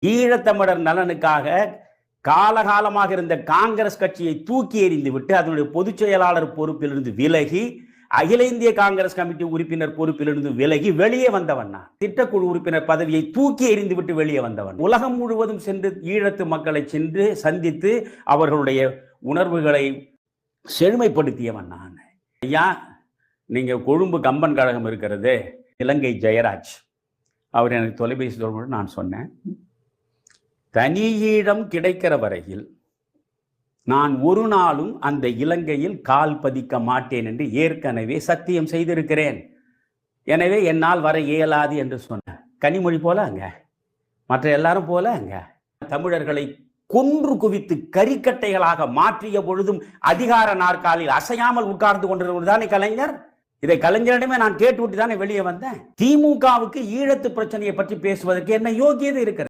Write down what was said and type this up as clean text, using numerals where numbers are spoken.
ஈழத்தமிழர் நலனுக்காக காலகாலமாக இருந்த காங்கிரஸ் கட்சியை தூக்கி எறிந்து விட்டு அதனுடைய பொதுச் செயலாளர் பொறுப்பிலிருந்து விலகி அகில இந்திய காங்கிரஸ் கமிட்டி உறுப்பினர் பொறுப்பிலிருந்து விலகி வெளியே வந்தவன். திட்டக்குழு உறுப்பினர் பதவியை தூக்கி எறிந்து விட்டு வெளியே வந்தவன். உலகம் முழுவதும் சென்று ஈழத்து மக்களை சென்று சந்தித்து அவர்களுடைய உணர்வுகளை செழுமைப்படுத்தியவன் நான். ஐயா, நீங்க கொழும்பு கம்பன் கழகம் இருக்கிறது, இலங்கை ஜெயராஜ் அவர் எனக்கு தொலைபேசி தொடர்பு நான் சொன்னேன், தனி ஈழம் கிடைக்கிற வரையில் நான் ஒரு நாளும் அந்த இலங்கையில் கால் பதிக்க மாட்டேன் என்று ஏற்கனவே சத்தியம் செய்திருக்கிறேன். எனவே என்னால் வர இயலாது என்று சொன்ன கனிமொழி போல அங்க மற்ற எல்லாரும் போல அங்க தமிழர்களை கொன்று குவித்து கரிக்கட்டைகளாக மாற்றிய பொழுதும் அதிகார நாற்காலில் அசையாமல் உட்கார்ந்து கொண்டிருக்கிறது தானே கலைஞர். இதை கலைஞரிடமே நான் கேட்டுவிட்டு தானே வெளியே வந்தேன். திமுகவுக்கு ஈழத்து பிரச்சனையை பற்றி பேசுவதற்கு என்ன யோகியது இருக்கிறது?